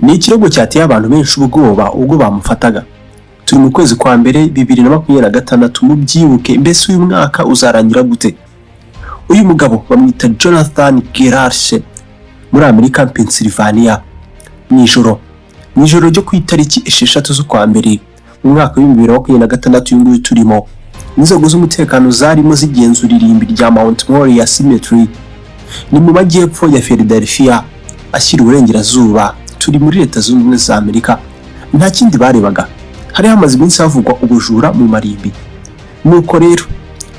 Ni ikirego cyateye abantu benshi ubwoba ubwo bamufataga. Turi mu kwezi kwa mbere 2026 mubyibuke, mbese uyu mwaka uzarangira gute? Uyu mugabo bamwita Jonathan Gerlach muri Amerika Pennsylvania. Nijoro ryo ku itariki 6 z'ukwa mbere mu mwaka wa 2026 uyu nguyu turimo, inzego z'umutekano zarimo zigenzura irimbi rya Mount Moriah Cemetery ni mu majyepfo ya Philadelphia ashyira uburengerazuba. Turi muri Leta Zunze Ubumwe za Amerika. Nta kindi barebaga, hari hamaze iminsi havugwa ubujura mu marimbi. Nuko rero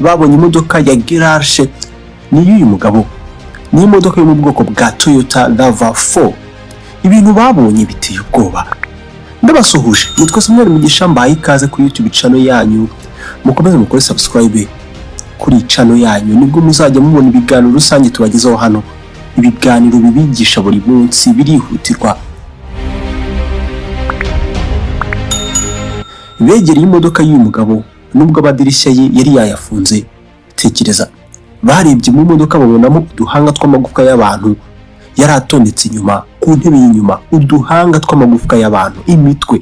babonye imodoka ya Gerlach n'uyu mugabo, ni imodoka yo mu bwoko bwa Toyota RAV4. Ibintu babonye biteye ubwoba. Ndabasuhuje, nitwa Ismael mu gishambaye ikaze kuri YouTube channel yanyu. Mukomeze mukore subscribe kuri channel yanyu, nibwo muzajya mubona ibiganiro rusange tubagezaho hano. Ibiganiro bibigisha buri munsi birihutirwa. Begereye imodoka y'uyu mugabo nubwo abadirishya ye yari yayafunze. Tekereza, barebye mu modoka babonamo uduhanga tw'amagufwa y'abantu yari atondetse inyuma ku ntebe y'inyuma, uduhanga tw'amagufwa y'abantu, imitwe.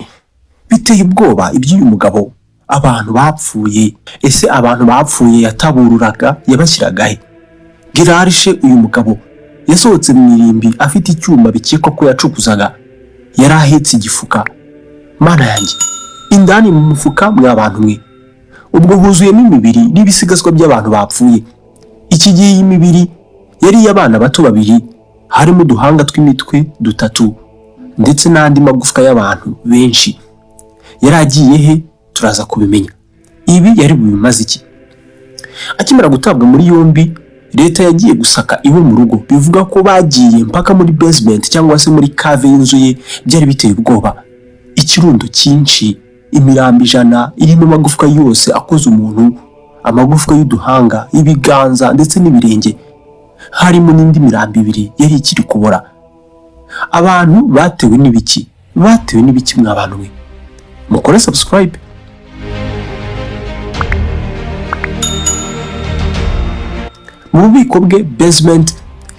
Biteye ubwoba iby'uyu mugabo. Abantu bapfuye, ese abantu bapfuye yatabururaga yabashyiraga he? Gerlach uyu mugabo yasohotse mu irimbi afite icyuma bikekwa ko yacukuzaga, yari ahetse igifuka. Mana yanjye, indani mu mufuka mw'abantu mwe ubwo huzuyemo imibiri n'ibisigazwa by'abantu bapfuye. Iki gihe imibiri yari y'abana bato babiri, harimo uduhanga tw'imitwe dutatu ndetse n'andi magufwa y'abantu benshi. Yari agiye he? Turaza kubimenya. Ibi yari bubimaze iki? Akimara gutabwa muri yombi, leta yagiye gusaka iwe mu rugo. Bivuga ko bagiye mpaka muri basement cyangwa se muri cave y'inzu ye. Byari biteye ubwoba. Ikirundo cyinshi, imirambo 100 irimo amagufwa yose akoze umuntu, amagufwa y'uduhanga, ibiganza ndetse n'ibirenge. Harimo n'indi mirambo 2 yari ikiri kubora. Abantu batewe n'ibiki? Batewe n'ibiki mw'abantu mwe? Mukore subscribe. Mu bubiko bwe basement,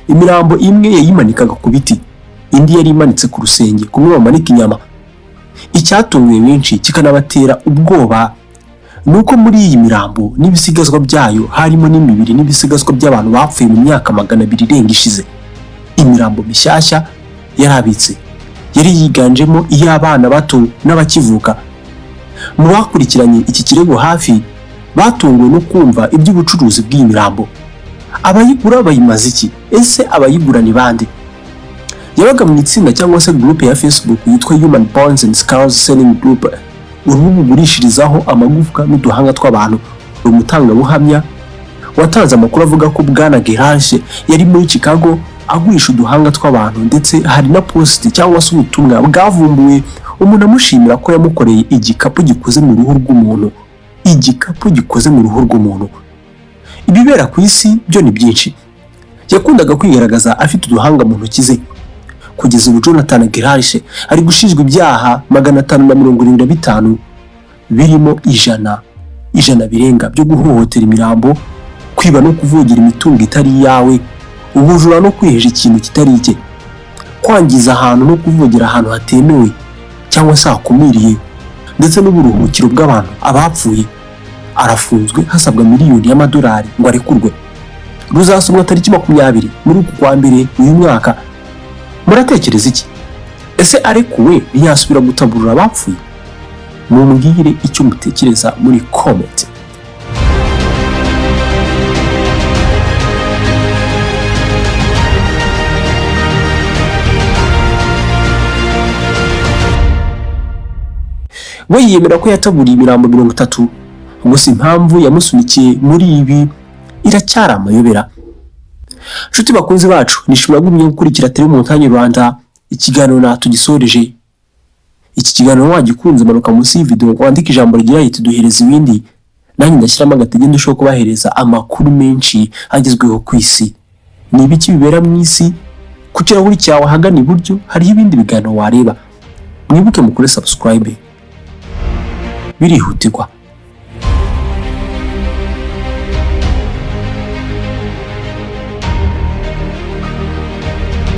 imirambo imwe yayimanikaga ku biti, indi yari imanitse ku rusenge kumwe bamanika inyama. Icyatunguye benshi kikanabatera ubwoba nuko muri iyi mirambo n'ibisigazwa byayo harimo n'imibiri n'ibisigazwa by'abantu bapfuye mu myaka 200 irenga ishize. Imirambo mishyashya yarabitse, yari yiganjemo iy'abana bato n'abakivuka. Mu bakurikiranye iki kirego hafi batunguwe no kumva iby'ubucuruzi bw'iyi mirambo. Abayigura bayimaze iki? Ese abayigura ni bande? Yabaga mu itsinda cyangwa se group ya Facebook yitwa Human Bones and Skulls Selling Group, urubuga ugurishirizaho amagufwa n'uduhanga tw'abantu. Umutangabuhamya watanze amakuru avuga ko bwana Gerlach yari muri Chicago agurisha uduhanga tw'abantu, ndetse hari na post cyangwa se ubutumwa bwavumbuwe umuntu amushimira ko yamukoreye igikapu gikoze mu ruhu rw'umuntu. Igikapu gikoze mu ruhu rw'umuntu. Ibibera ku isi byo ni byinshi. Yakundaga kwigaragaza afite uduhanga mu ntoki ze. Kugeza ubu Jonathan Gerlach ari gushinjwa ibyaha 575 birimo 100 birenga byo guhohotera imirambo, kwiba no kuvugira imitungo itari yawe, ubujura no kwiheje ikintu kitari cye, kwangiza ahantu no kuvugira ahantu hatemewe cyangwa se hakumiriye, ndetse n'uburuhukiro bw'abantu abapfuye. Arafunzwe hasabwa miliyoni y'amadolari ngo arekurwe. Ruzasomwa tariki 20 muri uku kwa mbere uyu mwaka. Muratekereza iki? Ese arekuwe ntiyasubira gutaburura abapfuye? Mumbwire icyo mutekereza muri comment. We yemera ko yataburiye imirambo 30, gusa impamvu yamusunikiye muri ibi iracyari amayobera. Nshuti bakunzi bacu, nishimira gumye gukurikira Télé Montagne Rwanda. Ikiganiro natugisoreje. Iki kiganiro wagikunze manuka munsi y'video kwandika ijambo rigira riti duhereza ibindi, nanjye ndashyiramo agatege ndushaho kubahereza amakuru menshi agezweho ku isi. Ni ibiki bibera mu isi? Ku kirahuri cyawe hagana iburyo hari ibindi biganiro wareba. Mwibuke mukore subscribe. Birihutirwa.